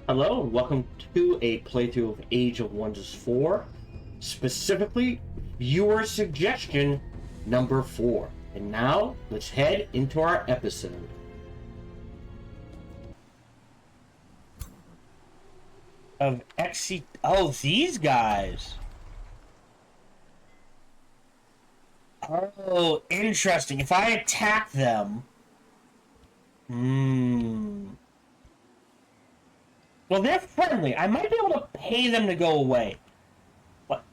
Hello, and welcome to a playthrough of Age of Wonders 4, specifically Viewer Suggestion number 4. And now, let's head into our episode. Of XC... Oh, these guys! Oh, interesting. If I attack them... Well, they're friendly. I might be able to pay them to go away. What?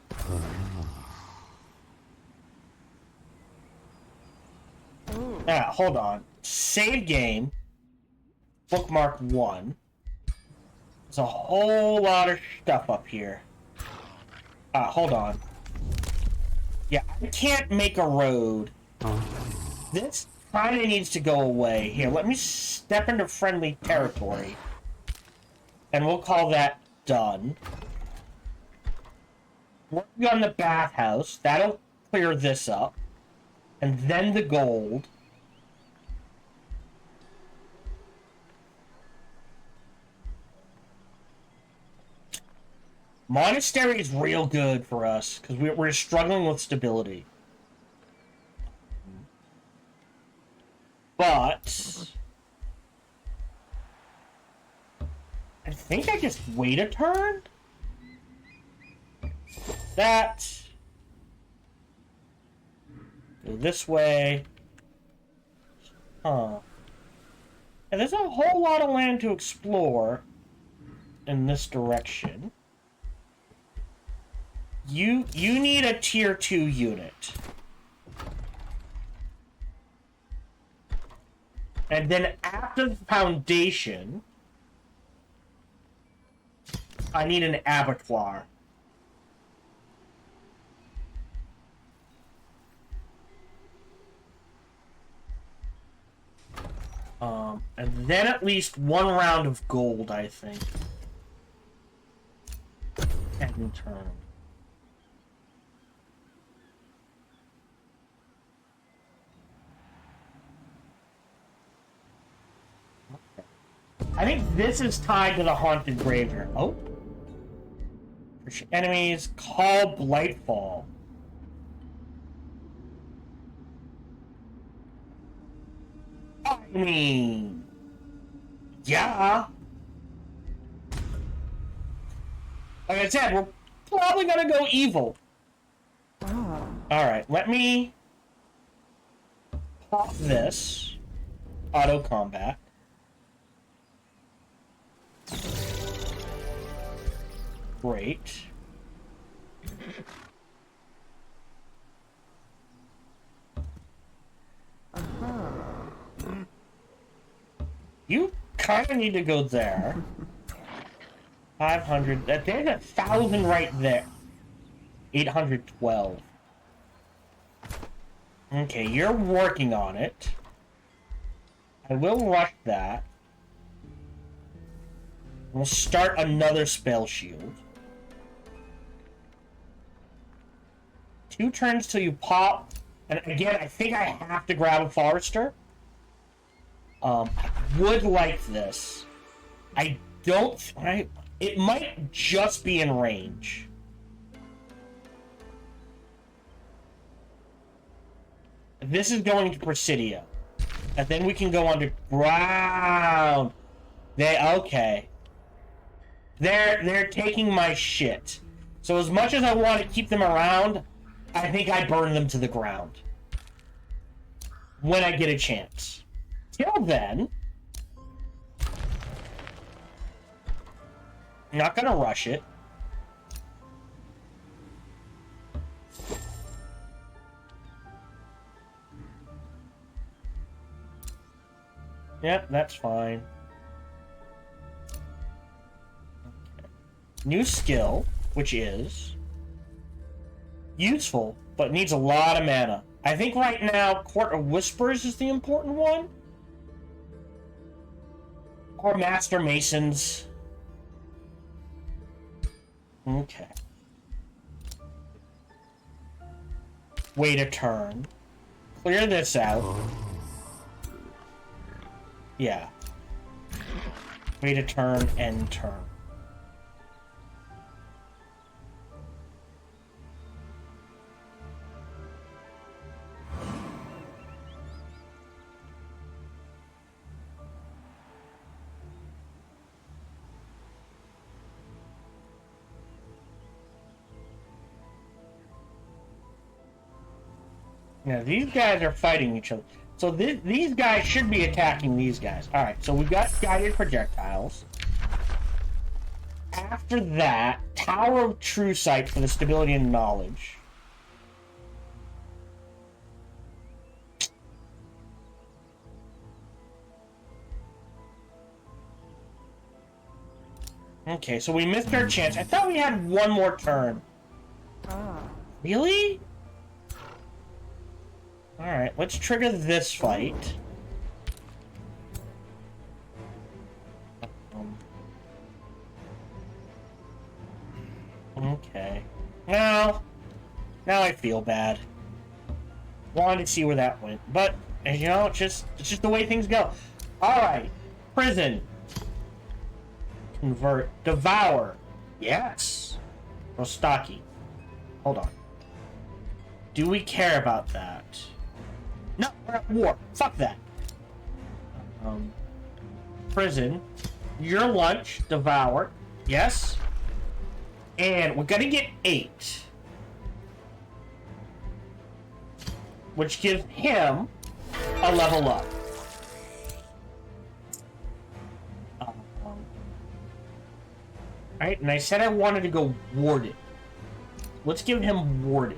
Hold on. Save game. Bookmark 1. There's a whole lot of stuff up here. Hold on. Yeah, I can't make a road. This kind of needs to go away. Here, let me step into friendly territory. And we'll call that done. Working on the bathhouse. That'll clear this up. And then the gold. Monastery is real good for us, because we're struggling with stability. But... I think I just wait a turn? That... Go this way. Huh. And there's a whole lot of land to explore in this direction. You need a tier 2 unit. And then after the foundation, I need an abattoir. And then at least one round of gold, I think. And in turn. I think this is tied to the haunted graveyard. Oh. Enemies, call Blightfall. I mean... Yeah. Like I said, we're probably gonna go evil. Oh. Alright, let me... pop this. Auto combat. Great. You kind of need to go there. 500. There's 1,000 right there. 812. Okay, you're working on it. I will rush that. We'll start another spell shield. 2 turns till you pop. And again, I think I have to grab a forester. I would like this. I don't... it might just be in range. This is going to Presidio. And then we can go underground. Okay. They're taking my shit. So as much as I want to keep them around, I think I burn them to the ground. When I get a chance. Till then, I'm not gonna rush it. Yep, that's fine. New skill, which is useful, but needs a lot of mana. I think right now, Court of Whispers is the important one. Or Master Masons. Okay. Wait a turn. Clear this out. Yeah. Wait a turn, end turn. Yeah, these guys are fighting each other. So these guys should be attacking these guys. Alright, so we've got guided projectiles. After that, Tower of True Sight for the stability and knowledge. Okay, so we missed our chance. I thought we had one more turn. Really? Alright, let's trigger this fight. Okay. Now I feel bad. Wanted to see where that went. But, you know, it's just the way things go. Alright. Prison. Convert. Devour. Yes. Rostaki. Hold on. Do we care about that? No, we're at war. Fuck that. Prison. Your lunch. Devour. Yes. And we're gonna get 8. Which gives him a level up. Alright, and I said I wanted to go warded. Let's give him warded.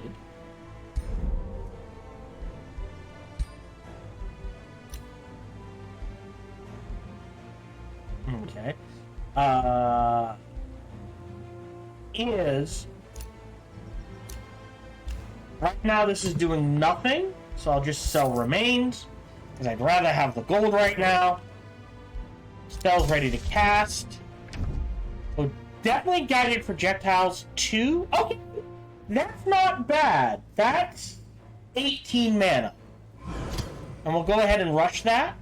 Okay. Right now this is doing nothing, so I'll just sell remains, because I'd rather have the gold right now. Spell's ready to cast. So definitely guided projectiles 2. Okay, that's not bad. That's 18 mana. And we'll go ahead and rush that.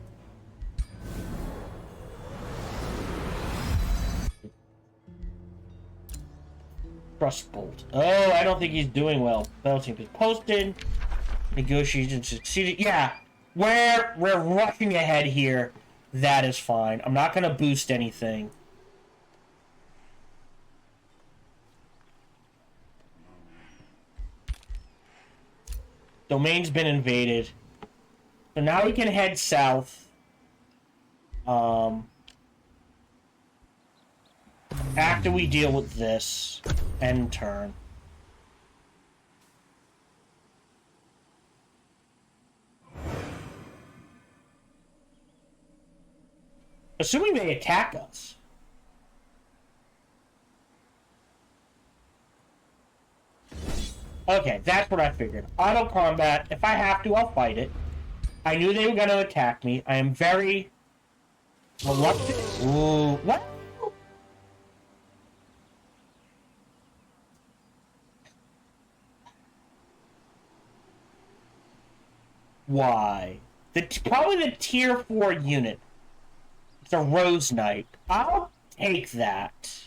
Bolt. Oh, I don't think he's doing well. Belting is posted. Negotiation succeeded. Yeah, we're rushing ahead here. That is fine. I'm not going to boost anything. Domain's been invaded. So now we can head south. After we deal with this, end turn. Assuming they attack us. Okay, that's what I figured. Auto combat. If I have to, I'll fight it. I knew they were going to attack me. I am very reluctant. Ooh, what? Why? Probably the tier 4 unit. It's a Rose Knight. I'll take that.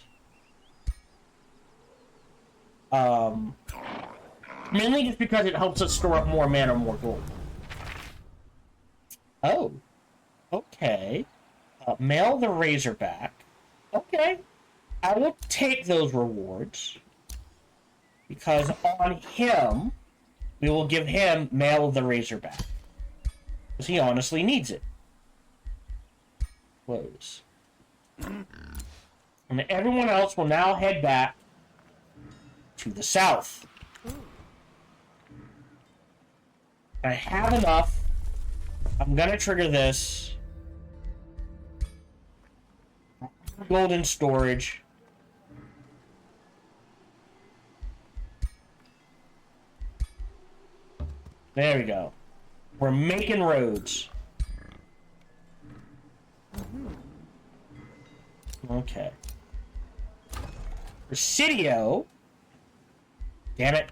Mainly just because it helps us store up more mana, more gold. Oh. Okay. Mail the Razorback. Okay. I will take those rewards. Because on him, we will give him Mail of the Razorback. Because he honestly needs it. Close. And everyone else will now head back to the south. I have enough. I'm gonna trigger this. Golden storage. There we go. We're making roads. Okay. Presidio. Damn it.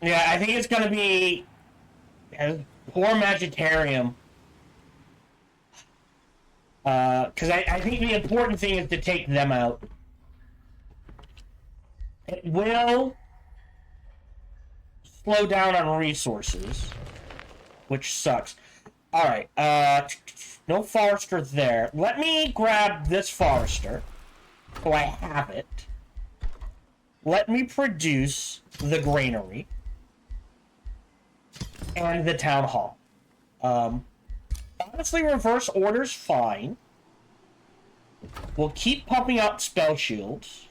Yeah, I think it's gonna be... Poor Magitarium. Because I think the important thing is to take them out. It will slow down on resources, which sucks. Alright, no forester there. Let me grab this forester, so I have it. Let me produce the granary and the town hall. Honestly, reverse order's fine. We'll keep pumping out spell shields.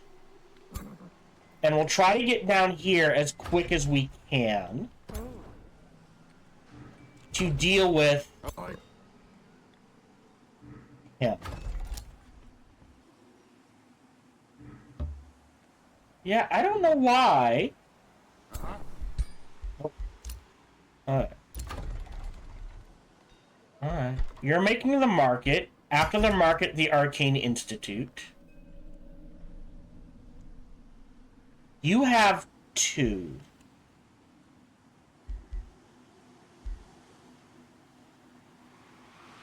And we'll try to get down here as quick as we can to deal with him. Yeah, I don't know why. Oh. Alright. Alright. You're making the market. After the market, the Arcane Institute. You have 2.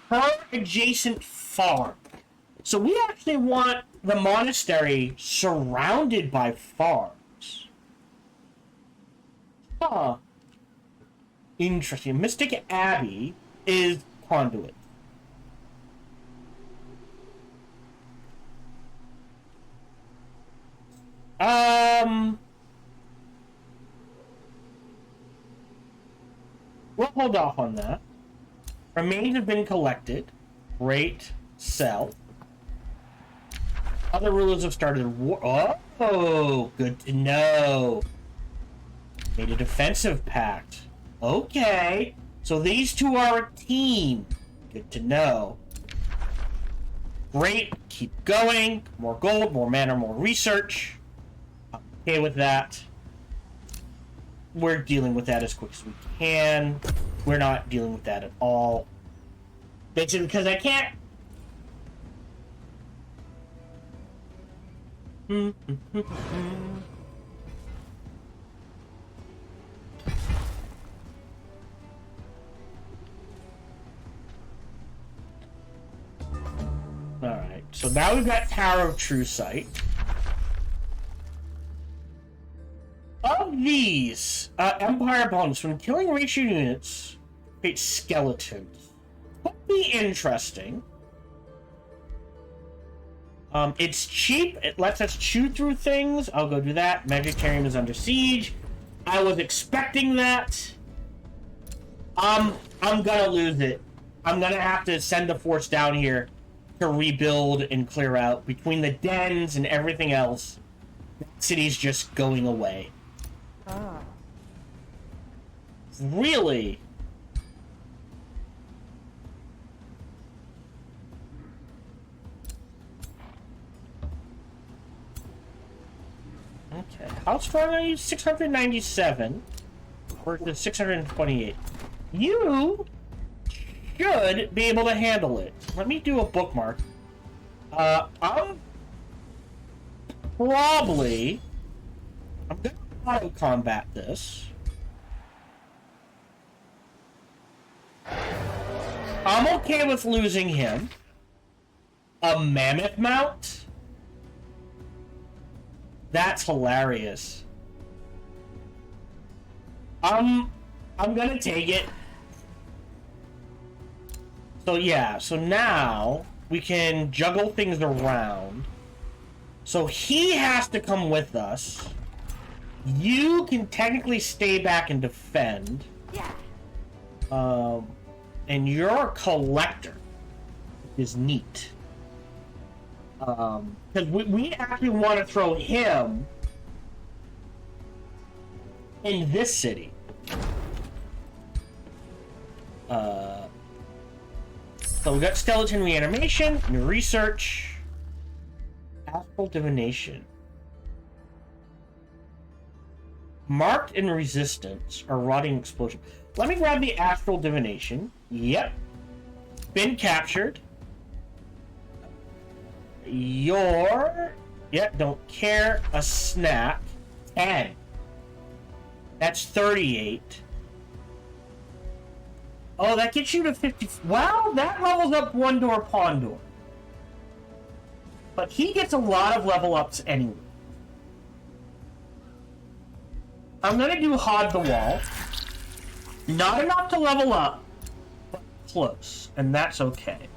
Per adjacent farm. So we actually want the monastery surrounded by farms. Huh. Interesting. Mystic Abbey is conduit. We'll hold off on that. Remains have been collected. Great. Sell. Other rulers have started war. Oh, good to know. Made a defensive pact. Okay. So these two are a team. Good to know. Great. Keep going. More gold, more mana, more research. I'm okay with that. We're dealing with that as quick as we can. We're not dealing with that at all. Basically, because I can't... Alright, so now we've got Tower of True Sight. Of these, Empire bonus, when killing ratio units, create skeletons. Could be interesting. It's cheap, it lets us chew through things. I'll go do that. Vegetarian is under siege. I was expecting that. I'm gonna lose it. I'm gonna have to send the force down here to rebuild and clear out. Between the dens and everything else, the city's just going away. Ah. Really? Okay. How strong are you? 697 versus 628. You should be able to handle it. Let me do a bookmark. I'm gonna auto combat this. I'm okay with losing him. A mammoth mount? That's hilarious. I'm gonna take it. So yeah, so now we can juggle things around. So he has to come with us. You can technically stay back and defend. Yeah. And you're a collector. Is neat. Because we actually want to throw him in this city. So we got skeleton reanimation, new research, astral divination. Marked in resistance or rotting explosion. Let me grab the astral divination. Yep. Been captured. Yep, don't care. A snack. 10. That's 38. Oh, that gets you to 50. Well, that levels up OneDoorPondDoor. But he gets a lot of level ups anyway. I'm gonna do Hod the Wall. Not enough to level up, but close, and that's okay.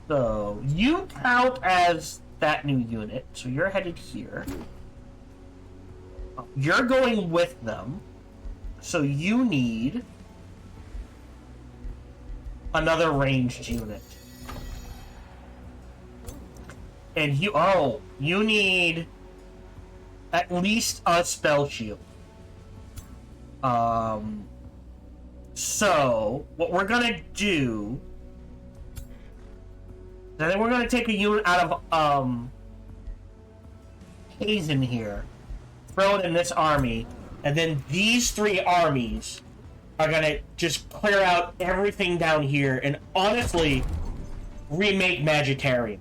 So, you count as that new unit, so you're headed here. You're going with them, so you need another ranged unit. And you need at least a spell shield. So, what we're gonna do... I think we're gonna take a unit out of, Hazen here. Throw it in this army. And then these 3 armies are gonna just clear out everything down here and honestly remake Magitarium.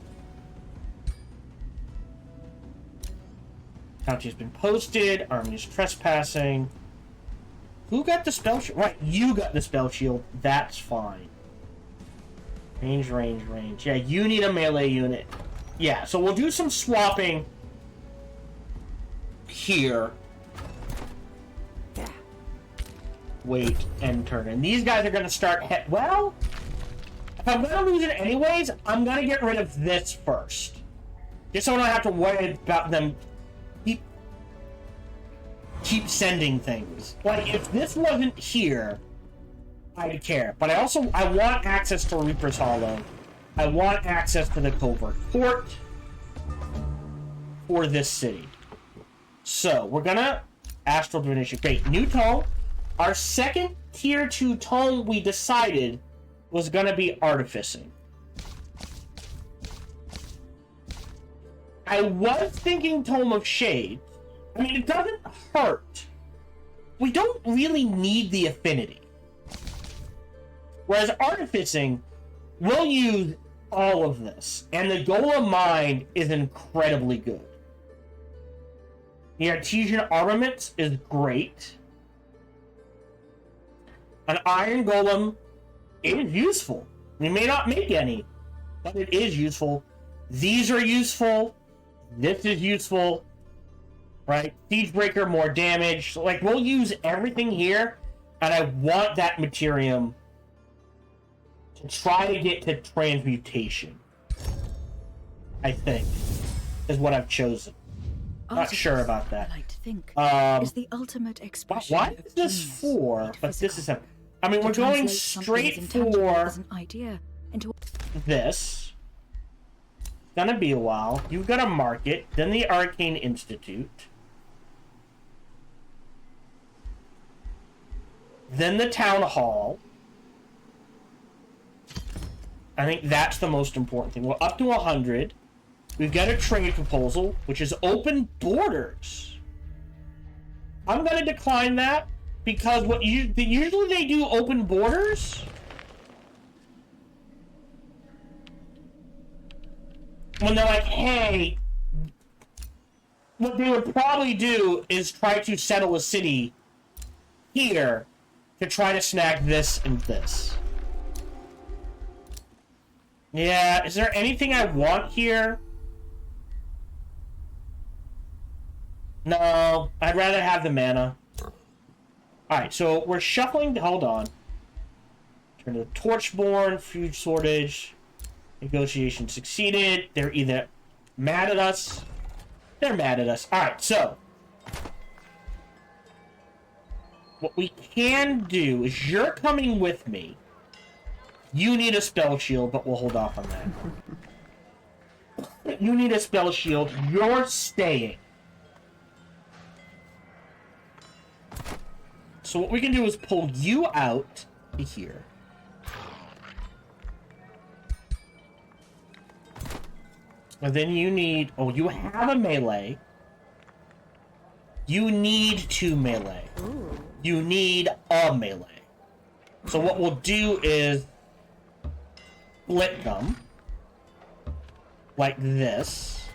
County has been posted. Army is trespassing. Who got the spell shield? Right, you got the spell shield. That's fine. Range, range, range. Yeah, you need a melee unit. Yeah, so we'll do some swapping here. Wait, and turn. And these guys are going to start... Well, if I'm going to lose it anyways, I'm going to get rid of this first. Just so I don't have to worry about them keep sending things. Like, if this wasn't here, I'd care. But I want access to Reaper's Hollow. I want access to the Covert Court for this city. So, we're gonna Astral Divination. Great, new tome. Our second tier 2 tome we decided was gonna be Artificing. I was thinking Tome of Shade. I mean, it doesn't hurt. We don't really need the affinity. Whereas Artificing, we'll use all of this. And the Golem Mind is incredibly good. The Artesian Armaments is great. An Iron Golem is useful. We may not make any, but it is useful. These are useful. This is useful. Right? Siegebreaker, more damage. Like, we'll use everything here, and I want that Materium to try to get to Transmutation. I think, is what I've chosen. Not sure about that. I like to think is the ultimate expression. Why is this 4? But this is a... I mean, we're going straight for an idea into this. Gonna be a while. You've got to mark it. Then the Arcane Institute. Then the Town Hall. I think that's the most important thing. We're up to 100. We've got a trade proposal, which is open borders. I'm going to decline that because usually they do open borders when they're like, hey, what they would probably do is try to settle a city here to try to snag this and this. Yeah, is there anything I want here? No, I'd rather have the mana. Alright, so we're shuffling... Hold on. Turn to Torchborn, Fuge Shortage. Negotiation succeeded. They're either mad at us... They're mad at us. Alright, so... What we can do is you're coming with me. You need a spell shield, but we'll hold off on that. You need a spell shield. You're staying. So what we can do is pull you out to here. And then you need... Oh, you have a melee. You need 2 melee. Ooh. You need a melee. So what we'll do is split them like this.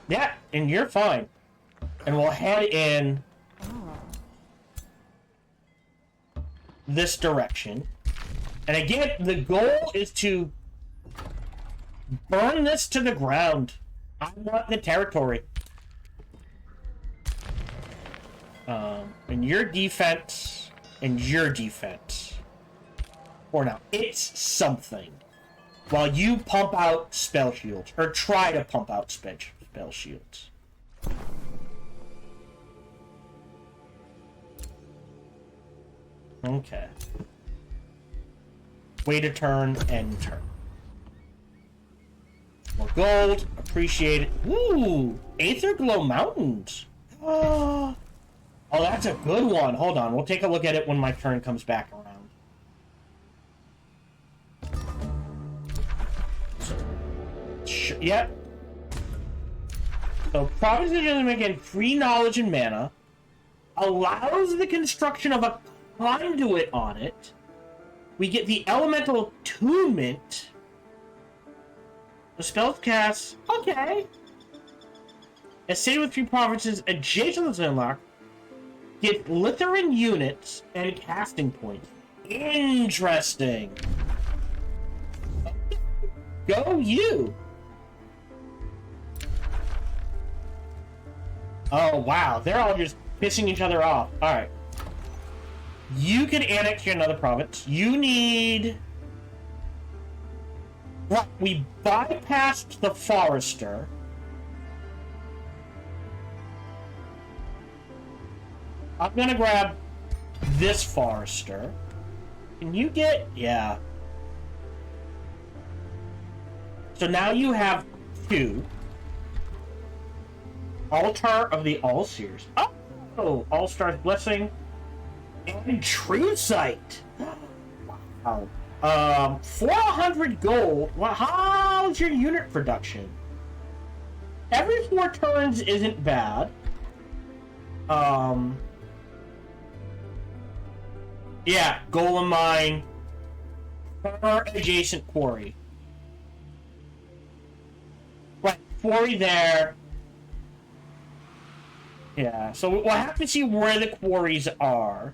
Yeah, and you're fine. And we'll head in this direction. And again, the goal is to burn this to the ground. I want the territory. And your defense, and your defense. For now, it's something. While you pump out spell shields, or try to pump out spell shields. Okay. Wait a turn, end turn. More gold, appreciate it. Ooh, Aetherglow Mountains. Oh, that's a good one. Hold on, we'll take a look at it when my turn comes back around. Yep. So, Province of Gentleman again, free knowledge and mana. Allows the construction of a conduit on it. We get the elemental attunement. The spell cast. Okay. A city with 3 provinces adjacent to the unlock. Get Lithian units and casting points. Interesting. Go you. Oh, wow. They're all just pissing each other off. Alright. You can annex your another province. You need... Right, we bypassed the Forester. I'm gonna grab this Forester. Can you get... Yeah. So now you have 2. Altar of the All-Seers. Oh! All-Star's Blessing. And True Sight. Wow. 400 gold. Well, how's your unit production? Every 4 turns isn't bad. Yeah, Golem Mine. Per adjacent quarry. Right, quarry there. Yeah, so we'll have to see where the quarries are.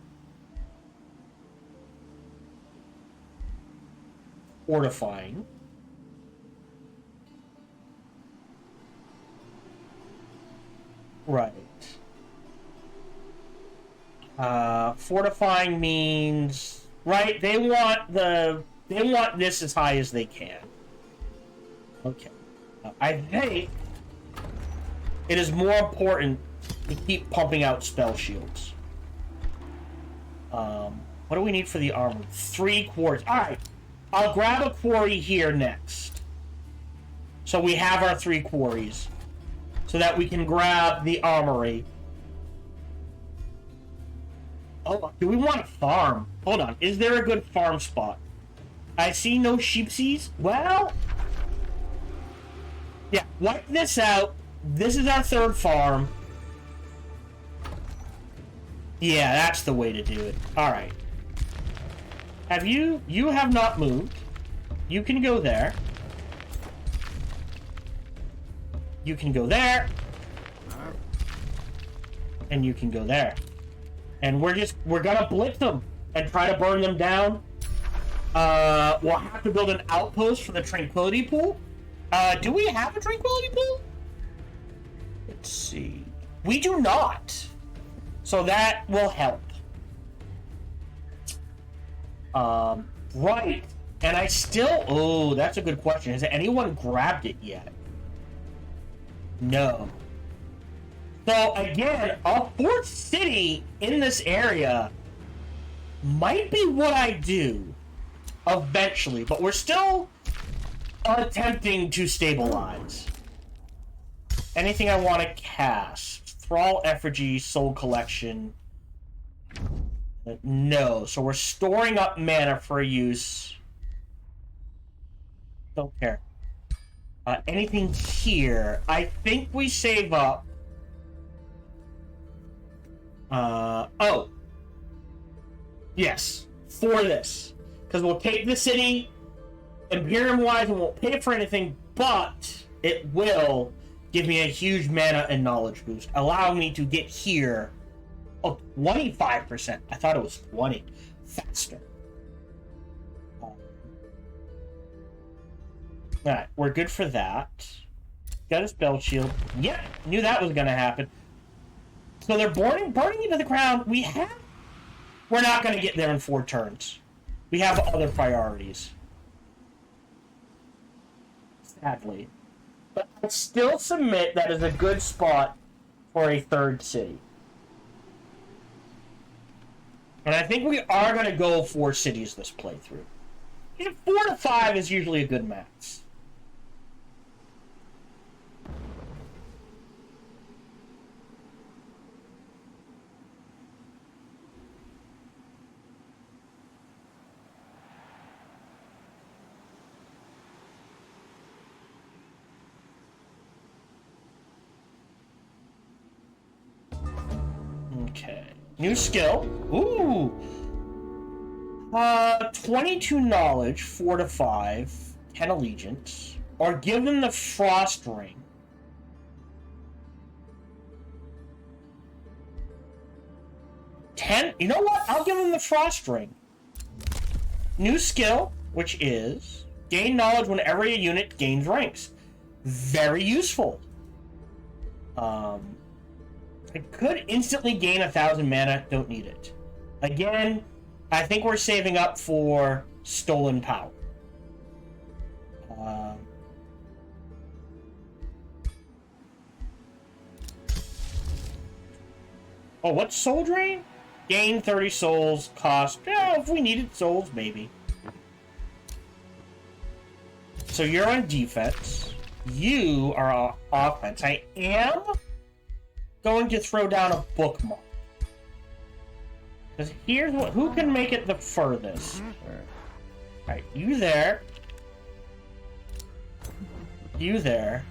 Fortifying. Right. Fortifying means... Right, they want this as high as they can. Okay. I think it is more important to keep pumping out spell shields. What do we need for the armor? 3 quarters. Alright. I'll grab a quarry here next. So we have our 3 quarries. So that we can grab the armory. Oh, do we want a farm? Hold on. Is there a good farm spot? I see no sheepsies. Well... Yeah, wipe this out. This is our 3rd farm. Yeah, that's the way to do it. Alright. Have you... You have not moved. You can go there. You can go there. And you can go there. And we're gonna blitz them and try to burn them down. We'll have to build an outpost for the Tranquility Pool. Do we have a Tranquility Pool? Let's see. We do not. So that will help. Right. And I still... Oh, that's a good question. Has anyone grabbed it yet? No. So, again, a 4th city in this area might be what I do eventually, but we're still attempting to stabilize. Anything I want to cast? Thrall Effigy, Soul Collection. No. So we're storing up mana for use. Don't care. Anything here? I think we save up. Oh. Yes. For this. Because we'll take the city, Imperium-wise, and won't pay for anything, but it will give me a huge mana and knowledge boost, allowing me to get here. Oh, 25%. I thought it was 20. faster. Alright, we're good for that. Got a spell shield. Yep, knew that was gonna happen. So they're burning into the ground. We're not gonna get there in 4 turns. We have other priorities. Sadly. But I still submit that is a good spot for a 3rd city. And I think we are gonna go 4 cities this playthrough. 4 to 5 is usually a good max. Okay. New skill. Ooh. 22 knowledge, 4 to 5, 10 allegiance, or give them the frost ring. 10. You know what? I'll give them the frost ring. New skill, which is gain knowledge whenever a unit gains ranks. Very useful. I could instantly gain 1,000 mana. Don't need it. Again, I think we're saving up for stolen power. Oh, what's soul drain? Gain 30 souls, cost... if we needed souls, maybe. So you're on defense. You are on offense. I am going to throw down a bookmark. Because here's what... Who can make it the furthest? Alright, you there. You there.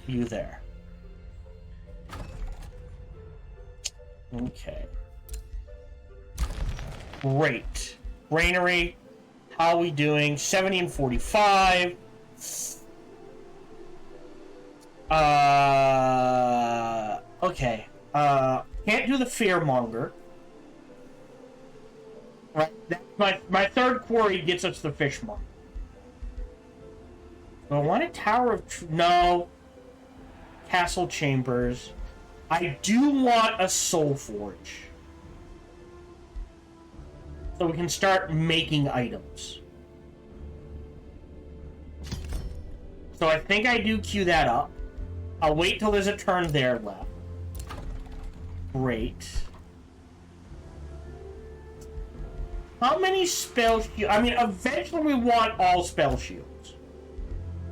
You there. Okay. Great. Granary. How are we doing? 70 and 45. Okay. Can't do the fearmonger. Right. That's my 3rd quarry gets us the fishmonger. I want a Tower of... No. Castle Chambers. I do want a Soul Forge. So we can start making items. So I think I do queue that up. I'll wait till there's a turn there left. Great. How many spell shields? I mean, eventually we want all spell shields.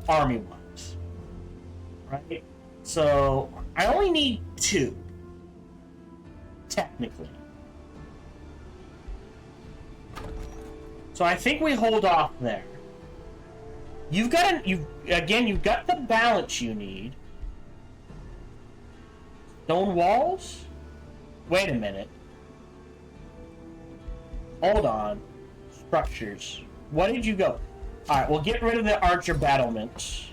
Army ones. Right? So, I only need 2. Technically. So I think we hold off there. You've got you've got the balance you need. Stone walls? Wait a minute. Hold on. Structures. What did you go? Alright, we'll get rid of the archer battlements.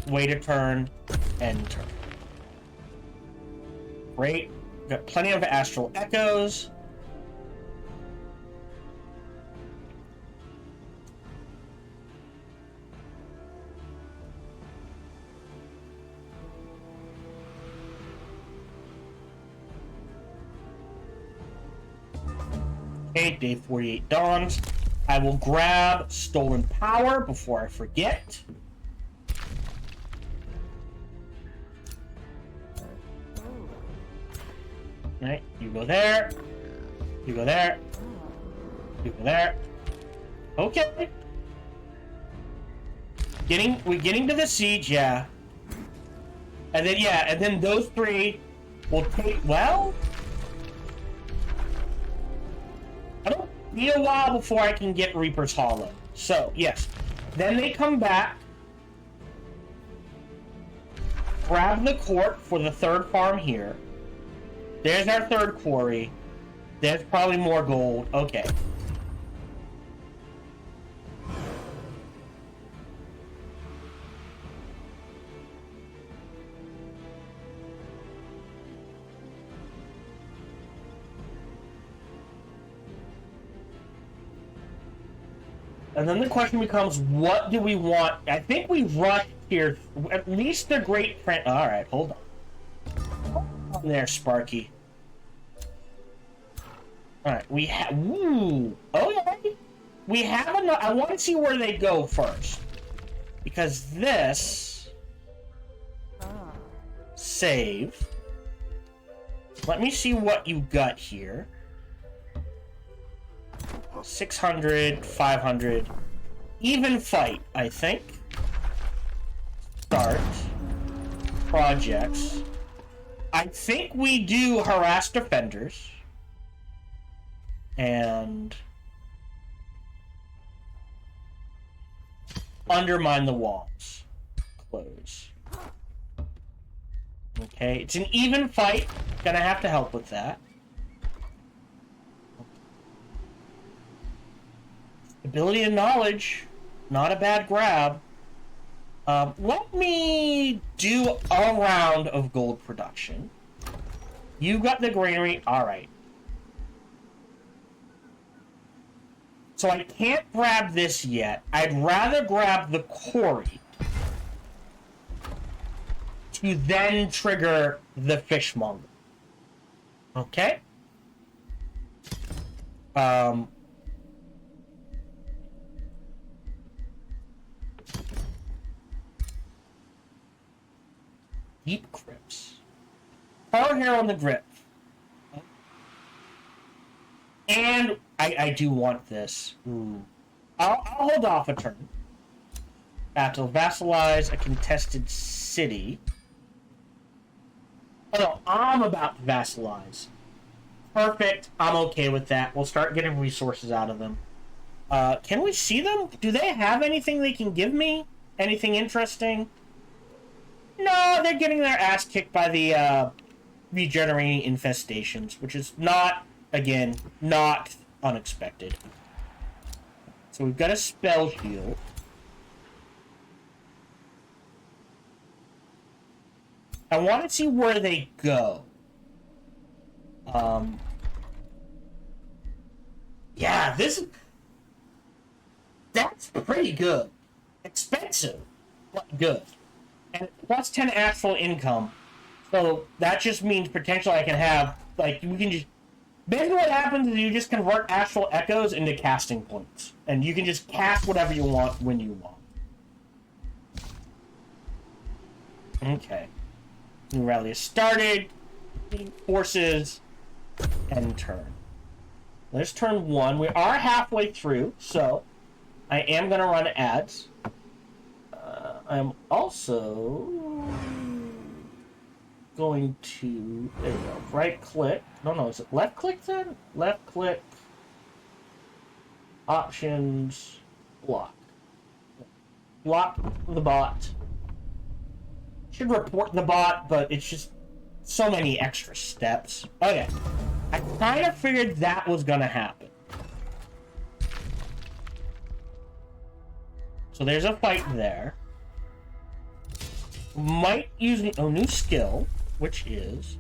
Wait a turn. End turn. Great. Got plenty of astral echoes. Okay, day 48 dawns. I will grab stolen power before I forget. Alright, you go there. You go there. You go there. Okay. We're getting to the siege, yeah. And then, yeah, and then those 3 will take, well... It'll be a while before I can get Reaper's Hollow. So, yes. Then they come back. Grab the court for the 3rd farm here. There's our 3rd quarry. There's probably more gold. Okay. And then the question becomes, what do we want? I think we rushed here. At least the great friend. All right, hold on. There, Sparky. All right, we have. Ooh, okay. We have enough. I want to see where they go first, because this save. Let me see what you got here. 600, 500. Even fight, I think. Start. Projects. I think we do harass defenders. And undermine the walls. Close. Okay, it's an even fight. Gonna have to help with that. Ability and knowledge, not a bad grab. Let me do a round of gold production. You got the granary, alright. So I can't grab this yet. I'd rather grab the quarry to then trigger the fishmonger. Okay? Deep crypts. Power here on the grip. And I do want this. Ooh. I'll hold off a turn. Battle. Vassalize a contested city. Oh no, I'm about to vassalize. Perfect. I'm okay with that. We'll start getting resources out of them. Can we see them? Do they have anything they can give me? Anything interesting? No, they're getting their ass kicked by the regenerating infestations, which is not, again, not unexpected. So we've got a spell shield. I want to see where they go. Yeah, that's pretty good. Expensive, but good. And plus 10 actual income. So that just means potentially I can have, like, we can just... Basically what happens is you just convert astral echoes into casting points. And you can just cast whatever you want when you want. Okay. New rally has started. Forces. End turn. There's turn 1. We are halfway through, so I am going to run ads. I'm also going to, there we go, right click. No, is it left click then? Left click, options, block. Block the bot. Should report the bot, but it's just so many extra steps. Okay, I kind of figured that was going to happen. So there's a fight there. Might use a new skill, which is...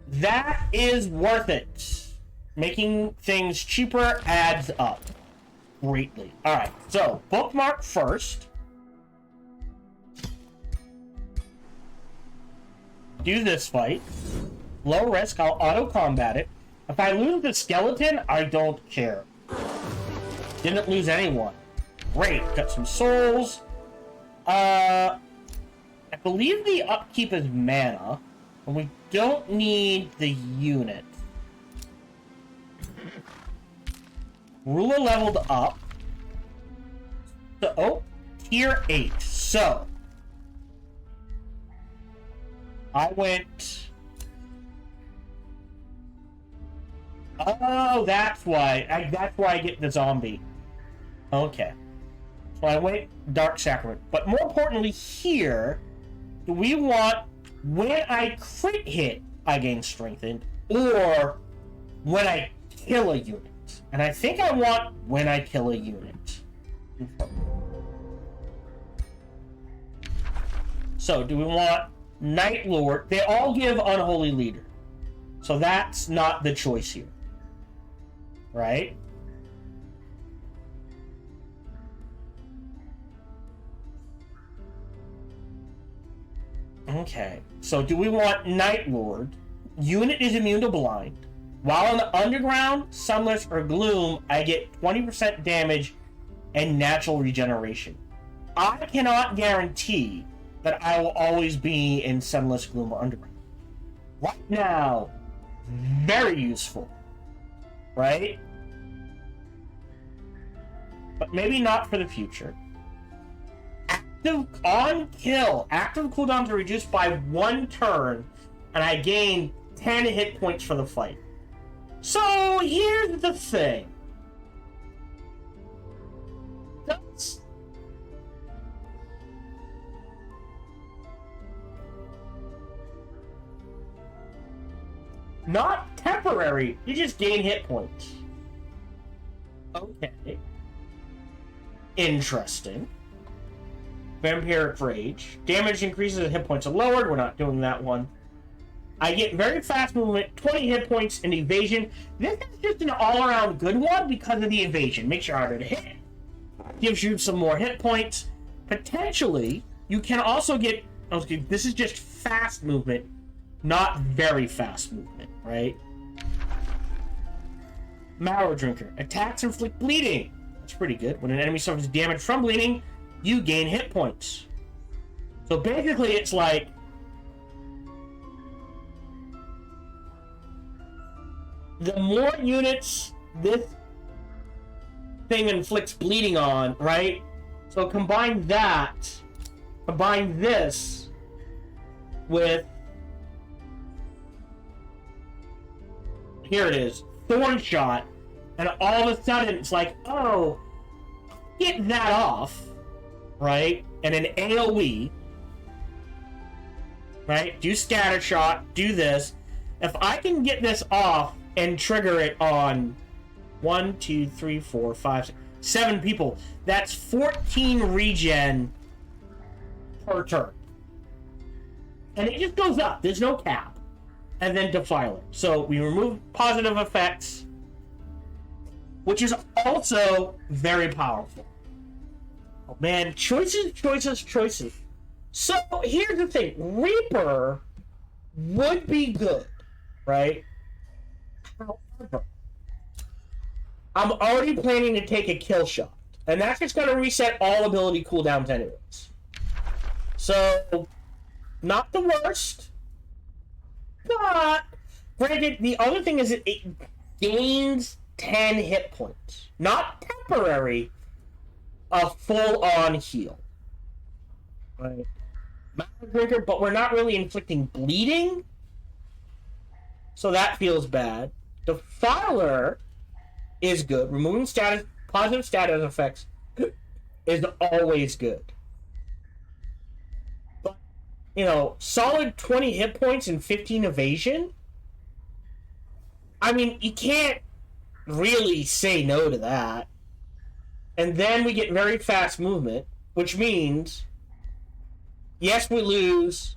That is worth it. Making things cheaper adds up greatly. Alright, so bookmark first. Do this fight. Low risk, I'll auto-combat it. If I lose the skeleton, I don't care. Didn't lose anyone. Great, got some souls. I believe the upkeep is mana, and we don't need the unit. Ruler leveled up. So, oh, tier 8. So, I went... Oh, that's why. That's why I get the zombie. Okay. So I went Dark Sacrament. But more importantly here... Do we want, when I crit hit, I gain strengthened, or when I kill a unit? And I think I want when I kill a unit. So, do we want Night Lord? They all give Unholy Leader. So that's not the choice here. Right? Okay. So do we want Night Lord? Unit is immune to blind. While in the underground, sunless, or gloom, I get 20% damage and natural regeneration. I cannot guarantee that I will always be in sunless, gloom, or underground. Right now, very useful. Right? But maybe not for the future. Active on kill. Active cooldowns are reduced by 1 turn, and I gain 10 hit points for the fight. So here's the thing. That's not temporary. You just gain hit points. Okay. Interesting. Vampiric Rage. Damage increases and hit points are lowered. We're not doing that one. I get very fast movement, 20 hit points, and evasion. This is just an all-around good one because of the evasion. Makes you harder to hit. Gives you some more hit points. Potentially, you can also get... Okay, this is just fast movement, not very fast movement, right? Marrow Drinker. Attacks inflict bleeding. That's pretty good. When an enemy suffers damage from bleeding, you gain hit points. So basically, it's like... the more units this thing inflicts bleeding on, right? So combine this with... here it is. Thorn Shot. And all of a sudden, it's like, oh, get that off, right? And an AoE, right? Do Scatter Shot, do this. If I can get this off and trigger it on 1, 2, 3, 4, 5, 6, 7 people, that's 14 regen per turn. And it just goes up. There's no cap. And then Defiler. So we remove positive effects, which is also very powerful. Oh man, choices. So here's the thing. Reaper would be good, right? However, I'm already planning to take a kill shot. And that's just going to reset all ability cooldowns anyways. So, not the worst. But, granted, the other thing is it gains 10 hit points. Not temporary, a full-on heal. Right? Marrow Drinker, but we're not really inflicting bleeding. So that feels bad. Defiler is good. Removing positive status effects is always good. But, you know, solid 20 hit points and 15 evasion? I mean, you can't really say no to that. And then we get very fast movement, which means, yes, we lose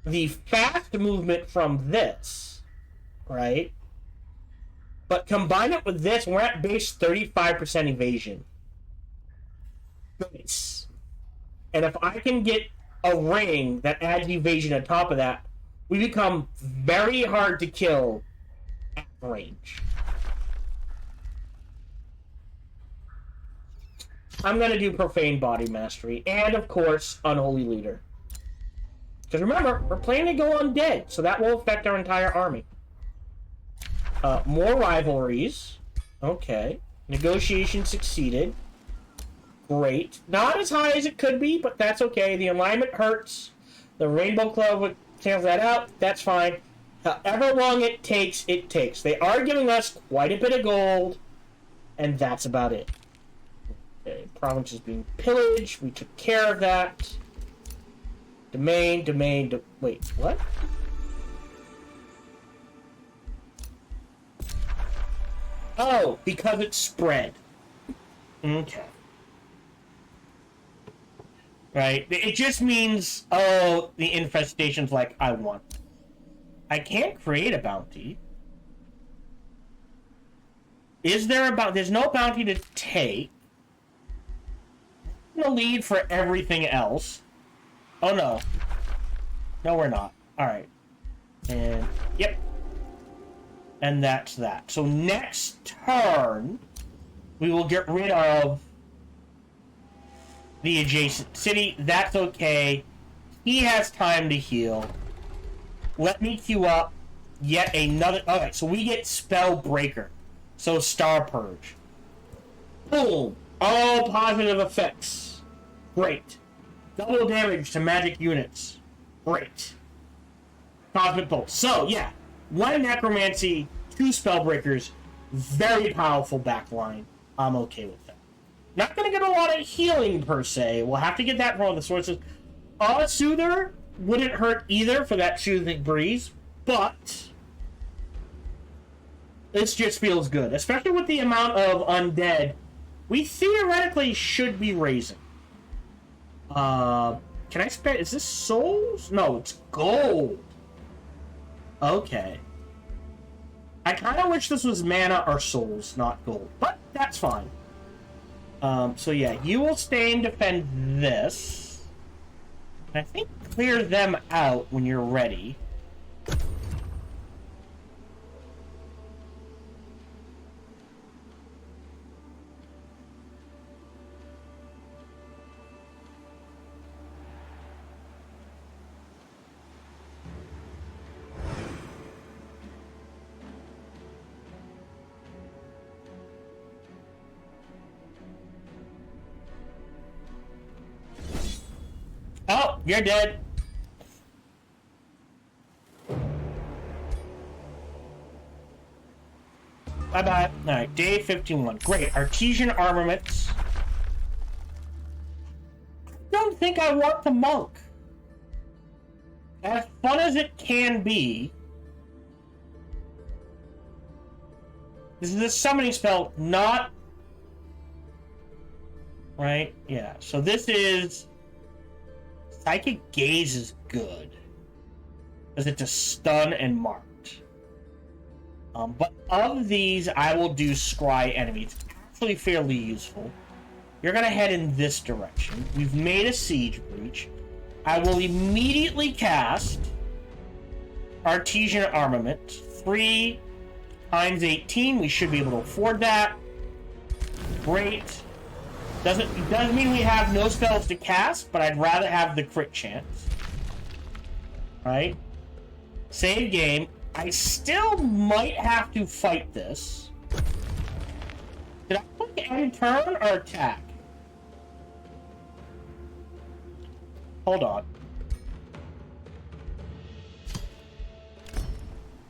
the fast movement from this, right? But combine it with this, we're at base 35% evasion. Base. And if I can get a ring that adds evasion on top of that, we become very hard to kill at range. I'm going to do Profane Body Mastery, and of course, Unholy Leader. Because remember, we're planning to go undead, so that will affect our entire army. More rivalries. Okay. Negotiation succeeded. Great. Not as high as it could be, but that's okay. The alignment hurts. The Rainbow Club cancels that out. That's fine. However long it takes, it takes. They are giving us quite a bit of gold, and that's about it. Okay. Province is being pillaged. We took care of that. Wait, what? Oh, because it's spread. Okay. Right? It just means, oh, the infestation's like, I want it. I can't create a bounty. Is there a bounty? There's no bounty to take. I'm gonna lead for everything else. Oh, no. No, we're not. Alright. And, yep. And that's that. So next turn, we will get rid of the adjacent city. That's okay. He has time to heal. Let me queue up yet another... Alright, so we get Spellbreaker. So Star Purge. Boom! All positive effects. Great. Double damage to magic units. Great. Cosmic Bolt. So, yeah. 1 Necromancy, 2 Spellbreakers. Very powerful backline. I'm okay with that. Not going to get a lot of healing, per se. We'll have to get that from all the sources. Soother wouldn't hurt either for that soothing breeze, but this just feels good. Especially with the amount of undead we theoretically should be raising. Can I spend... Is this souls? No, it's gold. Okay. I kind of wish this was mana or souls, not gold. But that's fine. So yeah, you will stay and defend this. I think clear them out when you're ready. Oh, you're dead. Bye-bye. Alright, day 51. Great. Artesian armaments. Don't think I want the monk. As fun as it can be, this is a summoning spell, not... Right? Yeah. So this is... Psychic Gaze is good. Because it's a stun and marked. But of these, I will do Scry Enemy. It's actually fairly useful. You're going to head in this direction. We've made a Siege Breach. I will immediately cast Artesian Armament. 3 times 18. We should be able to afford that. Great. It does mean we have no spells to cast, but I'd rather have the crit chance. Right? Save game. I still might have to fight this. Did I click end turn or attack? Hold on.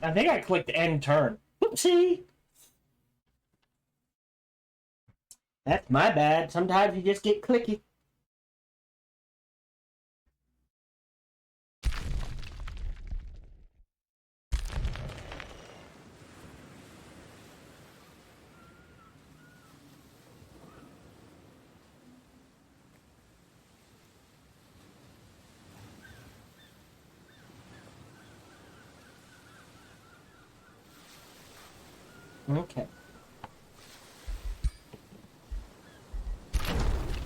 I think I clicked end turn. Whoopsie! That's my bad. Sometimes you just get clicky. Okay.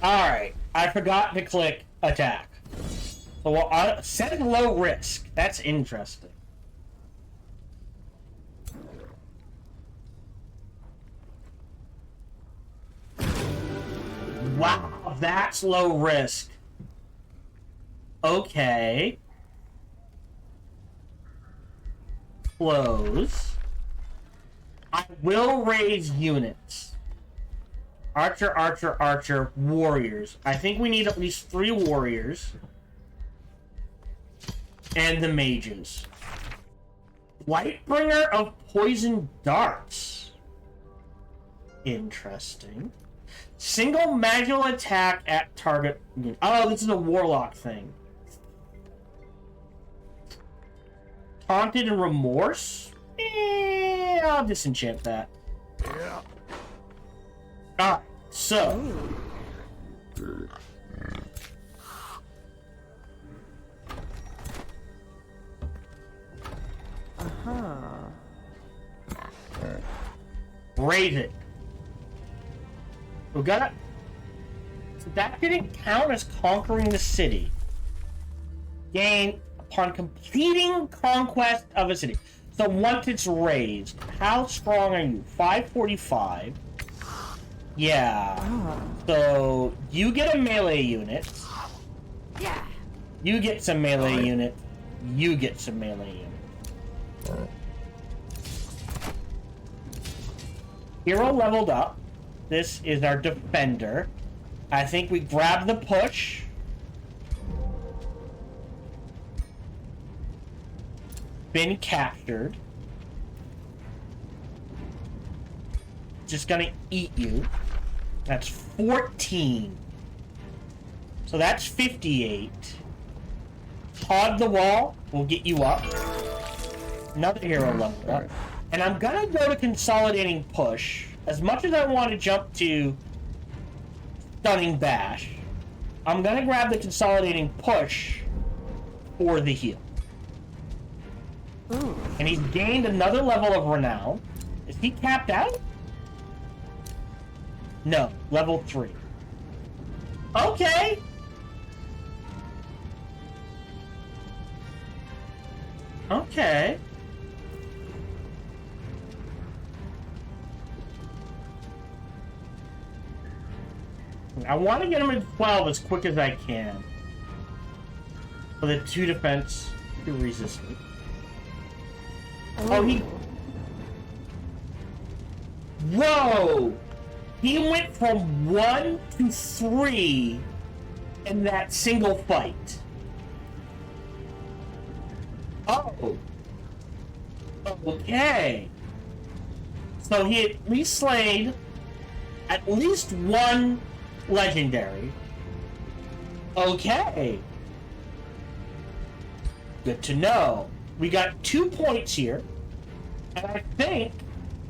Alright, I forgot to click attack. So we'll set low risk. That's interesting. Wow, that's low risk. Okay. Close. I will raise units. Archer, archer, archer, warriors. I think we need at least 3 warriors. And the mages. Lightbringer of poison darts. Interesting. Single magical attack at target. Oh, this is a warlock thing. Taunted and remorse? I'll disenchant that. Yeah. Alright, so. Raise it. We got it. So that didn't count as conquering the city. Gain upon completing conquest of a city. So once it's raised, how strong are you? 545. Yeah. So you get a melee unit. Yeah. You get some melee unit. You get some melee unit. Hero leveled up. This is our defender. I think we grab the push. Been captured. Just gonna eat you. That's 14. So that's 58. Hog the wall. We'll get you up. Another hero leveled up. And I'm gonna go to consolidating push. As much as I want to jump to stunning bash, I'm gonna grab the consolidating push for the heal. Ooh. And he's gained another level of renown. Is he capped out? No, level 3. Okay. Okay. I want to get him at 12 as quick as I can. For the 2 defense, 2 resistance. Oh, he... Whoa! He went from 1 to 3 in that single fight. Oh. Okay. So he at least slayed at least 1 legendary. Okay. Good to know. We got 2 points here. And I think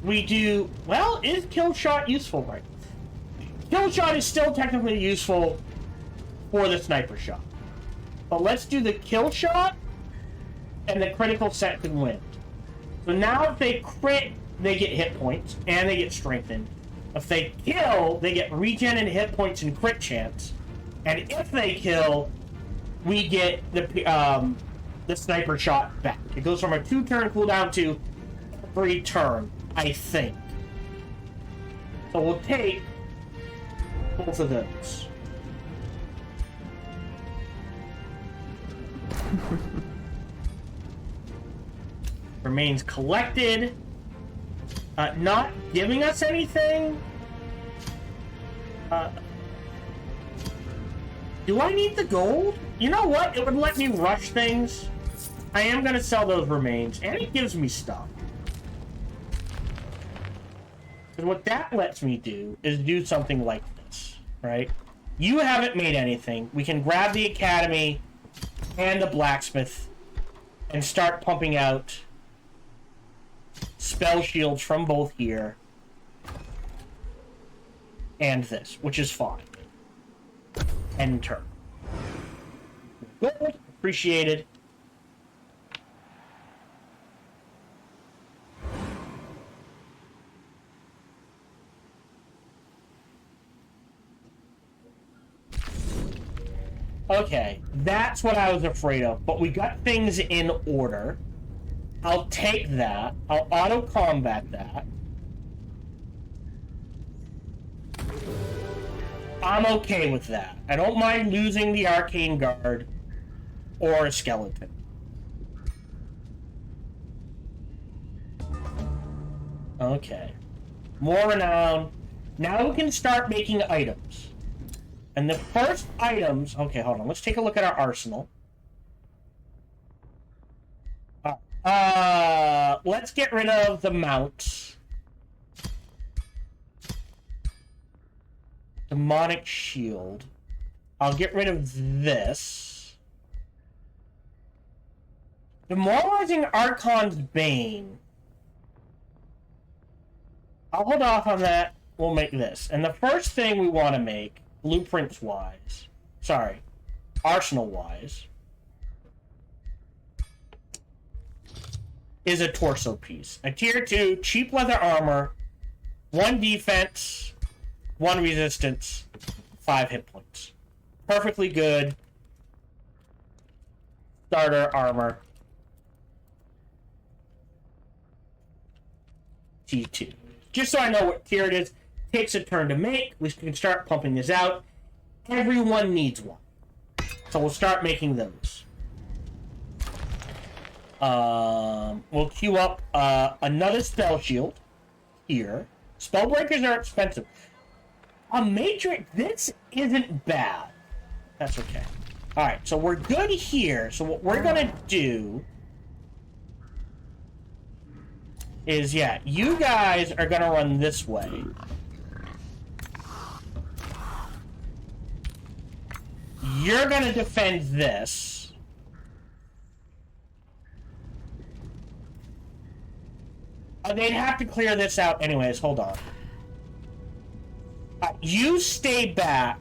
we do... Well, is kill shot useful right now? Kill shot is still technically useful for the sniper shot. But let's do the kill shot and the critical second wind. So now if they crit, they get hit points and they get strengthened. If they kill, they get regen and hit points and crit chance. And if they kill, we get the sniper shot back. It goes from a 2-turn cooldown to 3 turn, I think. So we'll take both of those. Remains collected. Not giving us anything. Do I need the gold? You know what? It would let me rush things. I am going to sell those remains, and it gives me stuff. And what that lets me do is do something like this, right? You haven't made anything. We can grab the academy and the blacksmith and start pumping out spell shields from both here and this, which is fine. End turn. Good. Appreciated. Okay, that's what I was afraid of, but we got things in order. I'll take that. I'll auto-combat that. I'm okay with that. I don't mind losing the Arcane Guard or a skeleton. Okay. More renown. Now we can start making items. And the first items... Okay, hold on. Let's take a look at our arsenal. Let's get rid of the mounts. Demonic shield. I'll get rid of this. Demoralizing Archon's Bane. I'll hold off on that. We'll make this. And the first thing we want to make, blueprints-wise... Sorry. Arsenal-wise... is a torso piece. A tier 2, cheap leather armor, 1 defense, 1 resistance, 5 hit points. Perfectly good starter armor. T2. Just so I know what tier it is. Takes a turn to make. We can start pumping this out. Everyone needs one. So we'll start making those. We'll queue up another spell shield here. Spellbreakers are expensive. A matrix, this isn't bad. That's okay. Alright, so we're good here. So what we're gonna do is, yeah, you guys are gonna run this way. You're gonna defend this. They'd have to clear this out anyways, hold on. You stay back,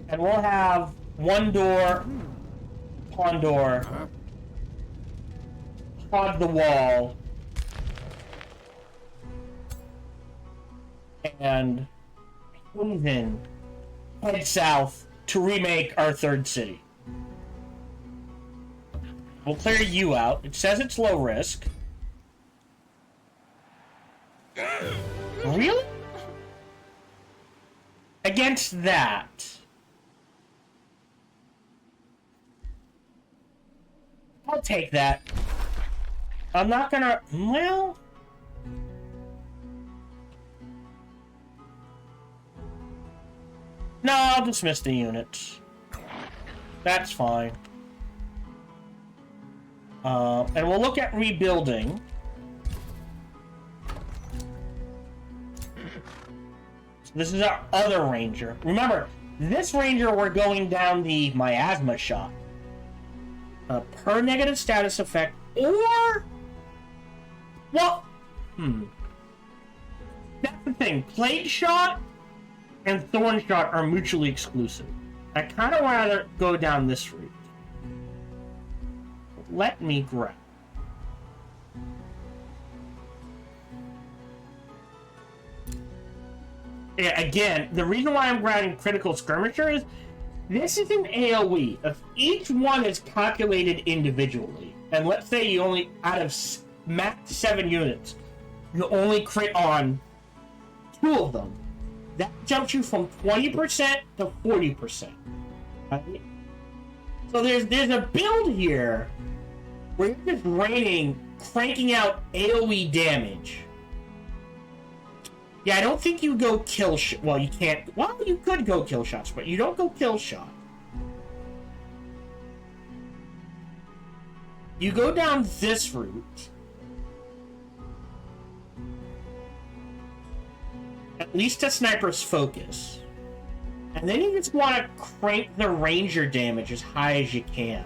and we'll have OneDoorPondDoor hog the wall, and even head south to remake our third city. We'll clear you out. It says it's low risk. Really? Against that. I'll take that. I'm not gonna... Well... No, I'll dismiss the units. That's fine. And we'll look at rebuilding. So this is our other ranger. Remember, this ranger we're going down the miasma shot. Per negative status effect, or... Well... That's the thing. Plague shot and thorn shot are mutually exclusive. I kind of rather go down this route. Let me grab. Yeah, again, the reason why I'm grabbing critical skirmisher is this is an AoE. If each one is calculated individually, and let's say you only, out of max 7 units, you only crit on 2 of them, that jumps you from 20% to 40%. Right? So there's a build here where you're just cranking out AoE damage. Yeah, I don't think you go kill shot. Well, you can't. Well, you could go kill shots, but you don't go kill shot. You go down this route. At least a sniper's focus. And then you just want to crank the ranger damage as high as you can.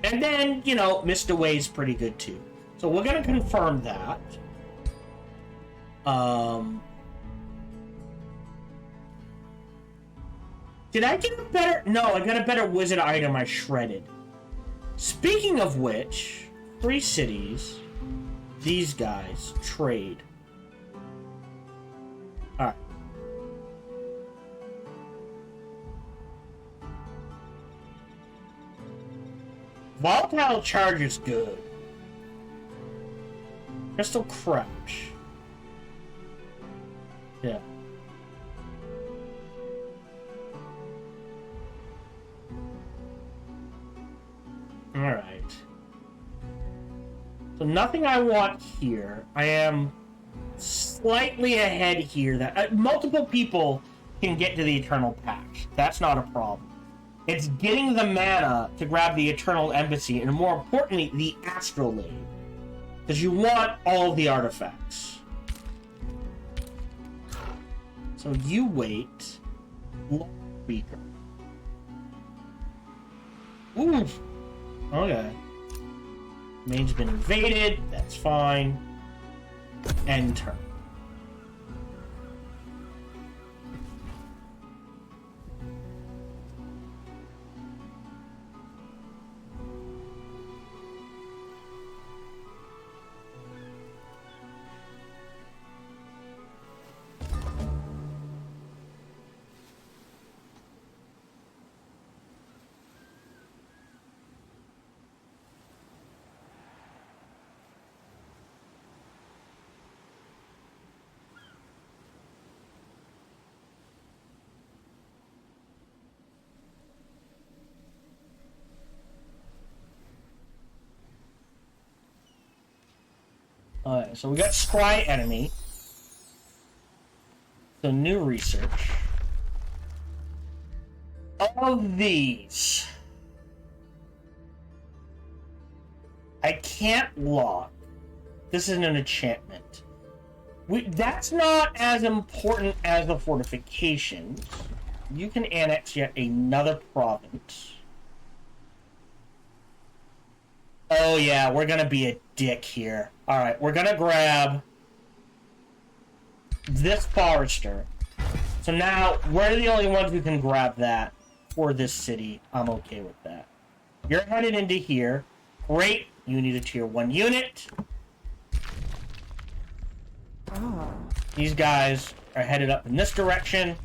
And then, you know, missed away is pretty good too. So we're going to confirm that. Did I get a better... No, I got a better wizard item I shredded. Speaking of which, 3 cities, these guys, trade. Alright. Volatile charge is good. Crystal crash. Yeah. Alright. So nothing I want here. I am slightly ahead here. That multiple people can get to the Eternal Patch. That's not a problem. It's getting the mana to grab the Eternal Embassy, and more importantly, the Astrolabe. Because you want all the artifacts. So you wait. Beaker. Ooh. Okay. Main's been invaded. That's fine. End turn. Alright, so we got Scry Enemy. So new research. Of these, I can't lock. This isn't an enchantment. That's not as important as the fortifications. You can annex yet another province. Oh yeah, we're gonna be a dick here. Alright, we're gonna grab this forester. So now, we're the only ones who can grab that for this city. I'm okay with that. You're headed into here. Great. You need a tier 1 unit. Oh. These guys are headed up in this direction.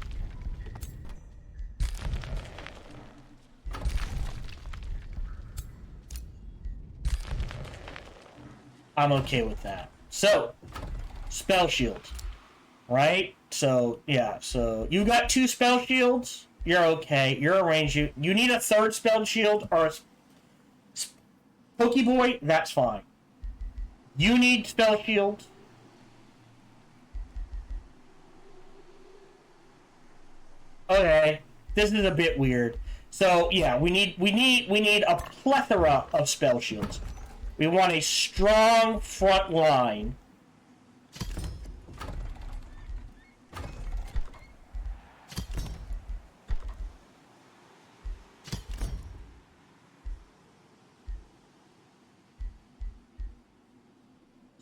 I'm okay with that. So, spell shield. Right? So, yeah. So, you got 2 spell shields. You're okay. You're a range. You need a 3rd spell shield or a Pokeboy. That's fine. You need spell shield. Okay. This is a bit weird. So, yeah, we need a plethora of spell shields. We want a strong front line.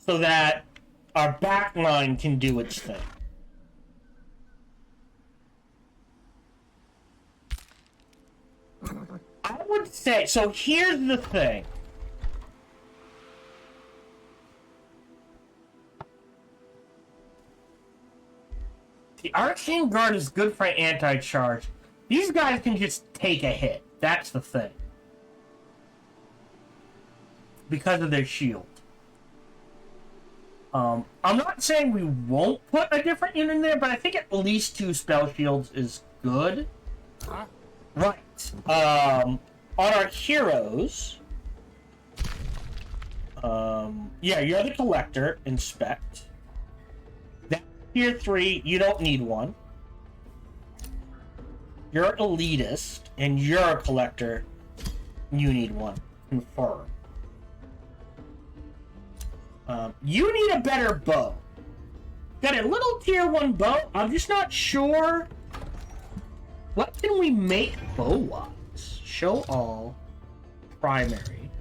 So that our back line can do its thing. I would say, so here's the thing. The Arcane Guard is good for anti-charge. These guys can just take a hit. That's the thing. Because of their shield. I'm not saying we won't put a different unit in there, but I think at least 2 spell shields is good. Huh? Right. On our heroes... yeah, you're the collector. Inspect. That's tier 3. You don't need one. You're elitist, and you're a collector. You need one. Confirm. You need a better bow. Got a little tier 1 bow. I'm just not sure. What can we make bow-wise? Show all. Primary.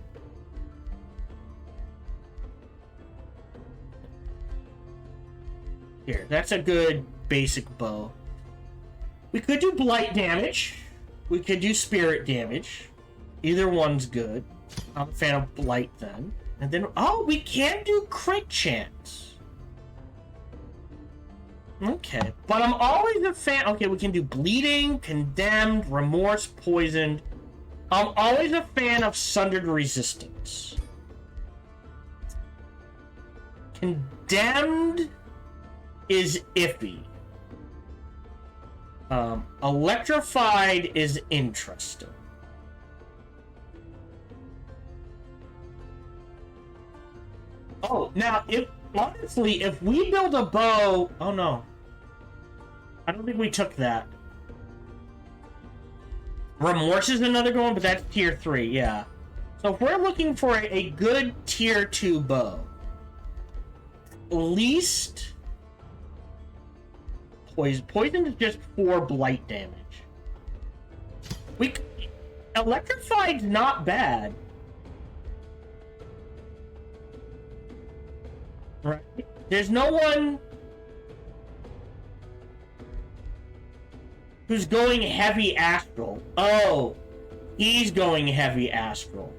Here, that's a good basic bow. We could do blight damage. We could do spirit damage. Either one's good. I'm a fan of blight then. And then, oh, we can do crit chance. Okay, but I'm always a fan. Okay, we can do bleeding, condemned, remorse, poisoned. I'm always a fan of sundered resistance. Condemned is iffy. Electrified is interesting. Oh, now, honestly, if we build a bow... Oh, no. I don't think we took that. Remorse is another good one, but that's tier 3, yeah. So if we're looking for a good tier 2 bow, least... Poison is just 4 blight damage. Electrified's not bad. Right? There's no one who's going heavy astral. Oh, he's going heavy astral.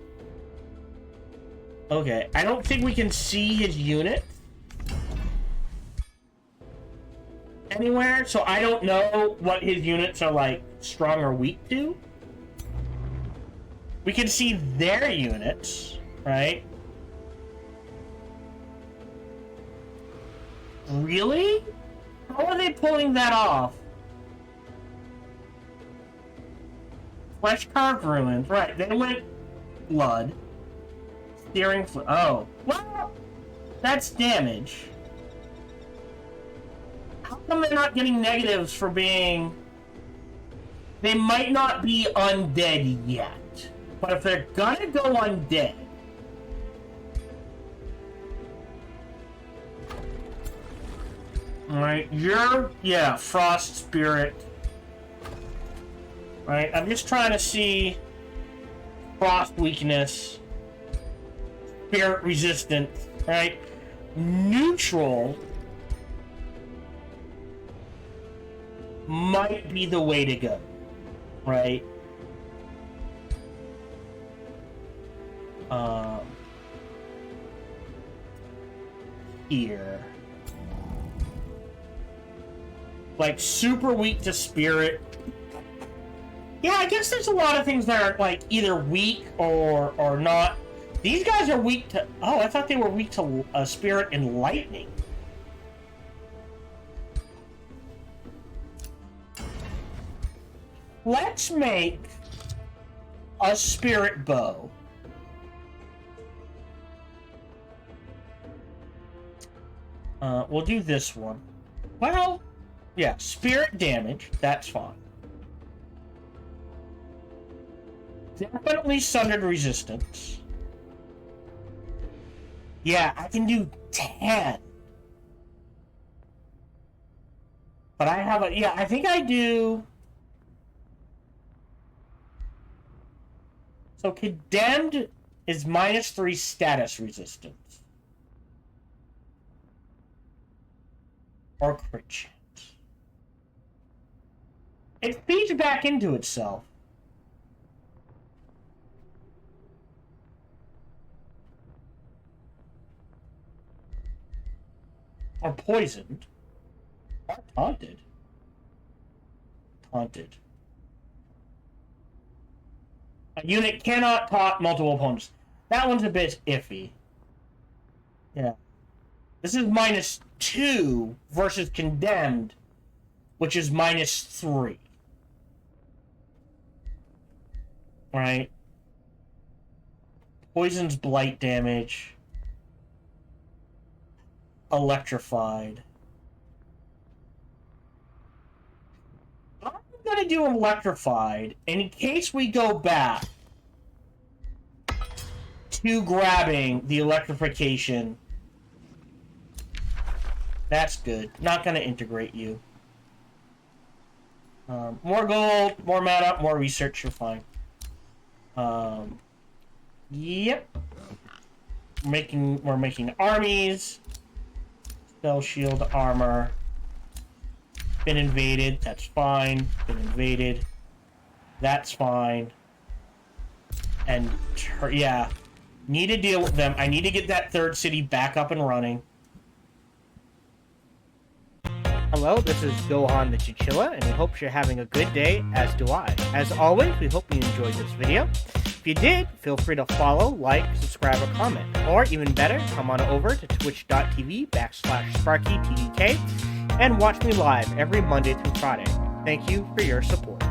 Okay, I don't think we can see his unit anywhere, so I don't know what his units are like strong or weak to. We can see their units, right? Really? How are they pulling that off? Flesh carved ruins. Right, they went blood. Steering oh. Well, That's damage. How come they're not getting negatives for being... They might not be undead yet. But if they're gonna go undead... Alright, you're... Yeah, Frost Spirit. Right, I'm just trying to see... Frost weakness. Spirit resistance. Right? Neutral... might be the way to go. Right? Here. Like, super weak to spirit. Yeah, I guess there's a lot of things that are, like, either weak or not. These guys are weak to... Oh, I thought they were weak to spirit and lightning. Let's make a spirit bow. We'll do this one. Well, yeah, spirit damage, that's fine. Definitely sundered resistance. Yeah, I can do 10. But I have a... Yeah, I think I do... So condemned is -3 status resistance. Or crit chance. It feeds back into itself. Or poisoned. Or taunted. Taunted. A unit cannot taunt multiple opponents. That one's a bit iffy. Yeah. This is -2 versus condemned, which is -3. Right? Poison's blight damage. Electrified. I'm gonna do electrified in case we go back to grabbing the electrification. That's good. Not gonna integrate you. More gold, more mana, more research, you're fine. Yep. We're making armies. Spell shield armor. Been invaded, that's fine. Been invaded. That's fine. And, yeah. Need to deal with them. I need to get that third city back up and running. Hello, this is Gohan the Chinchilla, and we hope you're having a good day, as do I. As always, we hope you enjoyed this video. If you did, feel free to follow, like, subscribe, or comment. Or, even better, come on over to twitch.tv/SparkyTDK and watch me live every Monday through Friday. Thank you for your support.